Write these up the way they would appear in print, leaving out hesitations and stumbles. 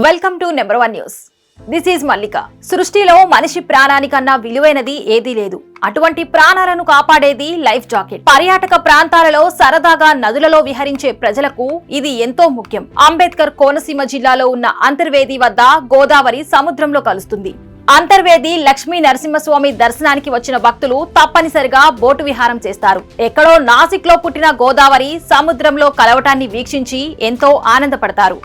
Welcome to number 1 news. This is Mallika. సృష్టిలో మనిషి ప్రాణానికన్నా విలువైనది ఏదీ లేదు. అటువంటి ప్రాణాలను కాపాడేది లైఫ్ జాకెట్. పర్యాటక ప్రాంతాలలో సరదాగా నదులలో విహరించే ప్రజలకు ఇది ఎంతో ముఖ్యం. అంబేద్కర్ కోనసీమ జిల్లాలో ఉన్న అంతర్వేది వద్ద గోదావరి సముద్రంలో కలుస్తుంది. అంతర్వేది లక్ష్మీ నరసింహస్వామి దర్శనానికి వచ్చిన భక్తులు తప్పనిసరిగా బోటు విహారం చేస్తారు. ఎక్కడో నాసిక్ లో పుట్టిన గోదావరి సముద్రంలో కలవటాన్ని వీక్షించి ఎంతో ఆనందపడతారు.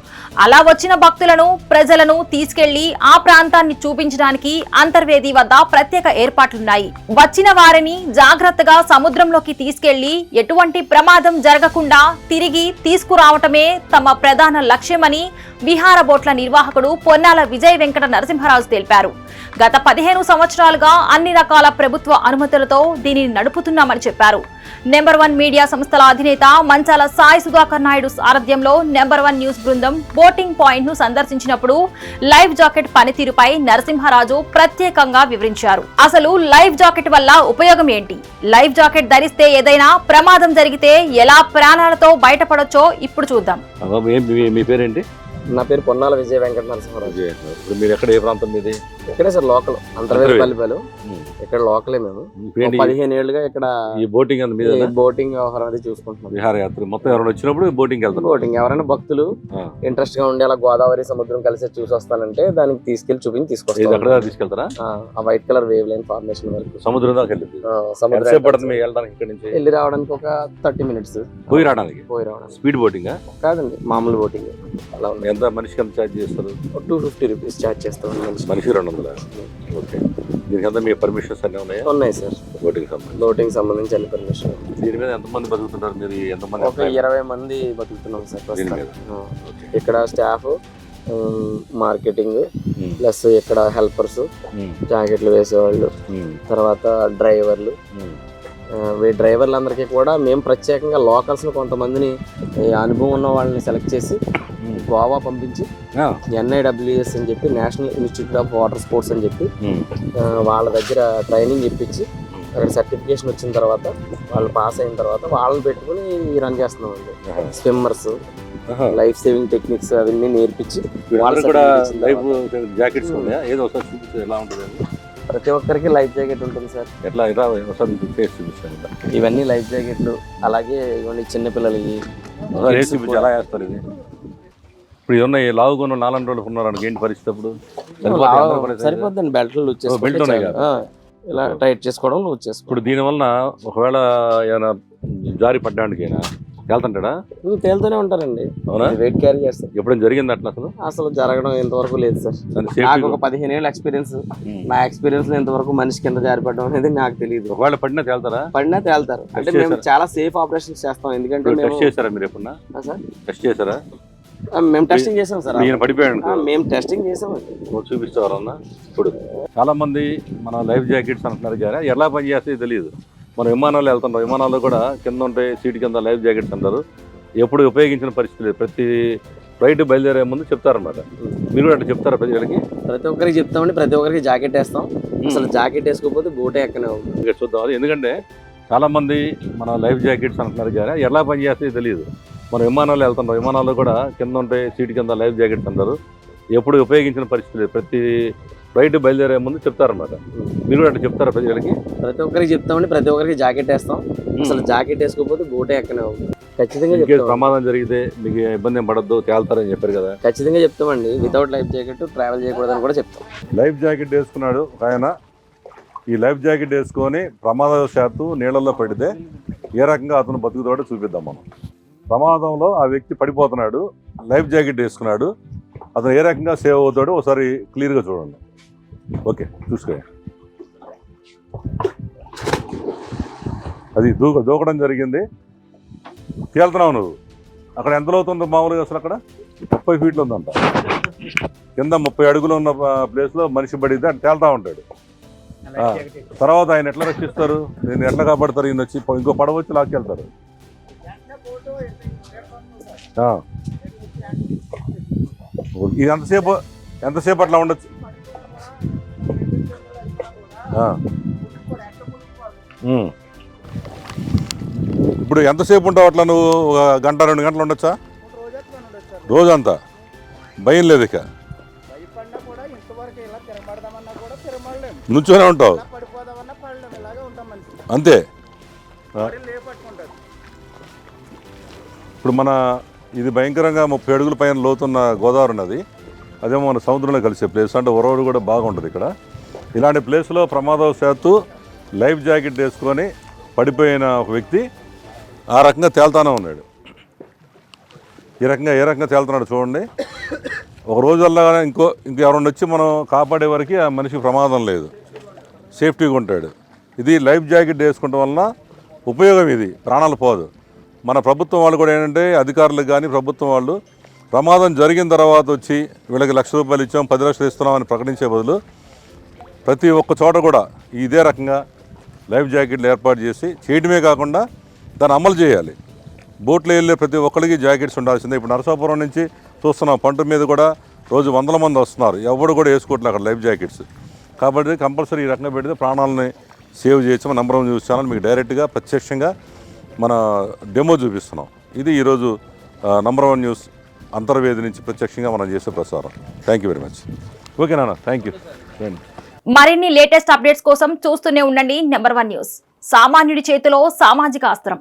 అలా వచ్చిన భక్తులను ప్రజలను తీసుకెళ్లి ఆ ప్రాంతాన్ని చూపించడానికి అంతర్వేది వద్ద ప్రత్యేక ఏర్పాట్లున్నాయి. వచ్చిన వారిని జాగ్రత్తగా సముద్రంలోకి తీసుకెళ్లి ఎటువంటి ప్రమాదం జరగకుండా తిరిగి తీసుకురావటమే తమ ప్రధాన లక్ష్యమని విహార బోట్ల నిర్వాహకుడు పొన్నాల విజయ వెంకట నరసింహరాజు తెలిపారు. గత 15 సంవత్సరాలుగా అన్ని రకాల ప్రభుత్వ అనుమతులతో దీనిని నడుపుతున్నామని చెప్పారు. నెంబర్ 1 మీడియా సంస్థల అధినేత మంచాల సాయి సుధాకర్ నాయుడు సారథ్యంలో నెంబర్ 1 న్యూస్ బృందం బోటింగ్ పాయింట్ ను సందర్శించినప్పుడు లైఫ్ జాకెట్ పనితీరుపై నరసింహరాజు ప్రత్యేకంగా వివరించారు. అసలు లైఫ్ జాకెట్ వల్ల ఉపయోగం ఏంటి, లైఫ్ జాకెట్ ధరిస్తే ఏదైనా ప్రమాదం జరిగితే ఎలా ప్రాణాలతో బయటపడొచ్చో ఇప్పుడు చూద్దాం. మీ పేరేంటి? నా పేరు పొన్నాల విజయ వెంకట నరసింహరాజు. ఇప్పుడు మీరు ఎక్కడ, ఏ ప్రాంతం మీది? ఇక్కడే సార్, లోకల్ అంతర్వేది పల్లిపల్లి. ఇక్కడ లోకలే మేము. 15 ఏళ్ళుగా ఇక్కడ ఈ బోటింగ్ బోటింగ్ వ్యవహారం అది చూసుకుంటున్నాం. విహారయాత్ర మొత్తం ఎవరైనా వచ్చినప్పుడు బోటింగ్ వెళ్తాం. బోటింగ్ ఎవరైనా భక్తులు ఇంట్రెస్ట్ గా ఉండి అలా గోదావరి సముద్రం కలిసి చూసి వస్తానంటే దానికి తీసుకెళ్లి చూపించి తీసుకొస్తాం. తీసుకెళ్తారా? ఆ white colour wave line formation వరకు సముద్రం దాకా వెళ్ళి రావడానికి ఒక 30 మినిట్స్. పోయి రావడానికి స్పీడ్ బోటింగ్ కాదండి, మామూలు బోటింగ్. అలా ఉంది. ఎంత మనిషికి ఎంత ఛార్జ్ చేస్తారు? 250 రూపీస్ ఛార్జ్ చేస్తాం మనిషి. 200. ఓకే. దీనికి అంతా మీ పర్మిషన్స్ అన్నీ ఉన్నాయా? ఉన్నాయి సార్. బోటింగ్ సంబంధించి అన్ని పర్మిషన్. దీని మీద ఎంతమంది బతుకుతున్నారు మీరు? ఎంతమంది? ఒక 20 మంది బతుకుతున్నాం సార్. ఇక్కడ స్టాఫ్, మార్కెటింగ్, ప్లస్ ఇక్కడ హెల్పర్స్, జాకెట్లు వేసేవాళ్ళు, తర్వాత డ్రైవర్లు. డ్రైవర్లు అందరికీ కూడా మేము ప్రత్యేకంగా లోకల్స్ కొంతమందిని అనుభవం ఉన్న వాళ్ళని సెలెక్ట్ చేసి గోవా పంపించి NIWS అని చెప్పి national institute of water sports అని చెప్పి వాళ్ళ దగ్గర ట్రైనింగ్ ఇప్పించి అక్కడ సర్టిఫికేషన్ వచ్చిన తర్వాత వాళ్ళు పాస్ అయిన తర్వాత వాళ్ళని పెట్టుకుని రన్ చేస్తున్నామండి. స్విమ్మర్స్, లైఫ్ సేవింగ్ టెక్నిక్స్ అవన్నీ నేర్పించి ప్రతి ఒక్కరికి లైఫ్ జాకెట్ ఉంటుంది సార్. ఇవన్నీ లైఫ్ జాకెట్లు. అలాగే ఇవన్నీ చిన్నపిల్లలకి ఎలా వేస్తారు ఇది? ఇప్పుడు ఏమన్నా లావుగా 4 రోజులు ఉన్నారు, ఏంటి పరిస్థితి? అప్పుడు సరిపోద్దండి. బెల్ట్లు ఇలా టైట్ చేసుకోవడం వచ్చేసి. ఇప్పుడు దీనివల్ల ఒకవేళ ఏమైనా జారి పడ్డానికైనా వెళ్తుంటాడా? తేలుతూనే ఉంటారండి. వెయిట్ క్యారీ చేస్తారు. ఎప్పుడైనా జరిగింది అట్లా? అసలు జరగడం ఇంతవరకు లేదు సార్. నాకు ఒక 15 ఏళ్ళ ఎక్స్పీరియన్స్. నా ఎక్స్పీరియన్స్ లో ఇంతవరకు మనిషి కింద జారిపడడం అనేది నాకు తెలియదు. ఒకవేళ పడినా తేలుతారా? పడినా తేలుతారు. అంటే మేము చాలా సేఫ్ ఆపరేషన్స్ చేస్తాం. ఎందుకంటే టెస్ట్ చేశారా మీరు ఎప్పుడన్నా? టెస్ట్ చేశారా? మేము టెస్టింగ్ చేసాం సార్. పడిపోయాడు. మేము టెస్టింగ్ చేసామండి. చూపిస్తారన్నా. ఇప్పుడు చాలా మంది మన లైఫ్ జాకెట్స్ అంటున్నారు కానీ ఎలా పని చేస్తే తెలియదు. మనం విమానాలు వెళ్తుంటాం, విమానాల్లో కూడా కింద ఉంటాయి, సీట్ కింద లైఫ్ జాకెట్స్ అంటారు. ఎప్పుడు ఉపయోగించిన పరిస్థితి లేదు. ప్రతి ఫ్లైట్ బయలుదేరే ముందు చెప్తారన్నమాట. మీరు కూడా అట్లా చెప్తారా ప్రజలకి? ప్రతి ఒక్కరికి చెప్తామండి. ప్రతి ఒక్కరికి జాకెట్ వేస్తాం. అసలు జాకెట్ వేసుకోకపోతే బోటే ఎక్కనే ఉంటుంది. చూద్దాం. అది ఎందుకంటే చాలా మంది మన లైఫ్ జాకెట్స్ అంటున్నారు కానీ ఎలా పని చేస్తే తెలియదు. మనం విమానాలు వెళ్తుంటాం, విమానాల్లో కూడా కింద ఉంటాయి, సీట్ కింద లైఫ్ జాకెట్స్ అంటారు. ఎప్పుడు ఉపయోగించిన పరిస్థితి లేదు. ప్రతి ఫ్లైట్ బయలుదేరే ముందు చెప్తారన్నమాట. మీరు కూడా అట్లా చెప్తారా ప్రజలకి? ప్రతి ఒక్కరికి చెప్తామండి. ప్రతి ఒక్కరికి జాకెట్ వేస్తాం. అసలు జాకెట్ వేసుకోకపోతే బోటే ఎక్కనే ఉంటుంది. ఖచ్చితంగా ప్రమాదం జరిగితే మీకు ఇబ్బంది ఏం పడద్దు, తేల్తారని చెప్పారు కదా. ఖచ్చితంగా చెప్తామండి. వితౌట్ లైఫ్ జాకెట్ ట్రావెల్ చేయకూడదని కూడా చెప్తాం. లైఫ్ జాకెట్ వేసుకున్నాడు ఆయన. ఈ లైఫ్ జాకెట్ వేసుకొని ప్రమాదవశాత్తు నీళ్ళల్లో పడితే ఏ రకంగా అతను బతుకుతాడో చూపిద్దాం మనం. ప్రమాదంలో ఆ వ్యక్తి పడిపోతున్నాడు, లైఫ్ జాకెట్ వేసుకున్నాడు, అతను ఏ రకంగా సేవ్ అవుతాడో ఒకసారి క్లియర్గా చూడండి. ఓకే, చూసుకో. అది దూకడం జరిగింది. తేలుతున్నావు నువ్వు. అక్కడ ఎంత అవుతుందో మామూలుగా? అసలు అక్కడ 30 ఫీట్లు ఉందంట. కింద 30 అడుగులు ఉన్న ప్లేస్లో మనిషి పడితే అటు తేలుతా ఉంటాడు. తర్వాత ఆయన ఎట్లా రక్షిస్తారు? నేను ఎట్లా కాపాడతారు? ఈయన వచ్చి ఇంకో పడవచ్చు లాక్కెళ్తారు. ఇది ఎంతసేపు అట్లా ఉండొచ్చు? ఇప్పుడు ఎంతసేపు ఉంటావు అట్లా నువ్వు? 1 గంట 2 గంటలు ఉండొచ్చా? రోజంతా భయం లేదు ఇక. నుంచోనే ఉంటావు పడిపోదామన్నా పడలేము, ఇలాగే ఉంటాం మనిషి. అంతే. లేపట్టుకుంటారు. ఇప్పుడు మన ఇది భయంకరంగా 30 అడుగుల పైన లోతున్న గోదావరి నది, అదేమో మన సముద్రంలో కలిసే ప్లేస్, అంటే ఒరవడు కూడా బాగుంటుంది ఇక్కడ. ఇలాంటి ప్లేస్లో ప్రమాదవశాత్తు లైఫ్ జాకెట్ వేసుకొని పడిపోయిన ఒక వ్యక్తి ఆ రకంగా తేలుతానే ఉన్నాడు. ఏ రకంగా తేలుతున్నాడు చూడండి. ఒక రోజు వల్ల ఇంకెవరైనా వచ్చి మనం కాపాడే వరకు ఆ మనిషికి ప్రమాదం లేదు, సేఫ్టీగా ఉంటాడు. ఇది లైఫ్ జాకెట్ వేసుకోవడం వలన ఉపయోగం, ఇది ప్రాణాలు పోదు. మన ప్రభుత్వం వాళ్ళు కూడా ఏంటంటే అధికారులకు కానీ ప్రభుత్వం వాళ్ళు ప్రమాదం జరిగిన తర్వాత వచ్చి వీళ్ళకి ₹1,00,000 ఇచ్చాం, 10 లక్షలు ఇస్తున్నామని ప్రకటించే బదులు ప్రతి ఒక్క చోట కూడా ఇదే రకంగా లైఫ్ జాకెట్లు ఏర్పాటు చేసి చేయడమే కాకుండా దాన్ని అమలు చేయాలి. బోట్లో వెళ్ళే ప్రతి ఒక్కరికి జాకెట్స్ ఉండాల్సిందే. ఇప్పుడు నరసాపురం నుంచి చూస్తున్నాం, పంట మీద కూడా రోజు 100 మంది వస్తున్నారు, ఎవరు కూడా వేసుకోవట్లేదు అక్కడ లైఫ్ జాకెట్స్. కాబట్టి కంపల్సరీ ఈ రకంగా పెడితే ప్రాణాలని సేవ్ చేయొచ్చు. నంబర్ 1 న్యూస్ ఛానల్ మీకు డైరెక్ట్గా ప్రత్యక్షంగా మన డెమో చూపిస్తున్నాం. ఇది ఈరోజు నంబర్ 1 న్యూస్ అంతర్వేది నుంచి ప్రత్యక్షంగా మనం చేసే ప్రసారం. Thank you very much. Okay నాన్న, థ్యాంక్ యూ. మరిన్ని లేటెస్ట్ అప్డేట్స్ కోసం చూస్తూనే ఉండండి నంబర్ 1 న్యూస్. సామాన్యుడి చేతిలో సామాజిక అస్త్రం.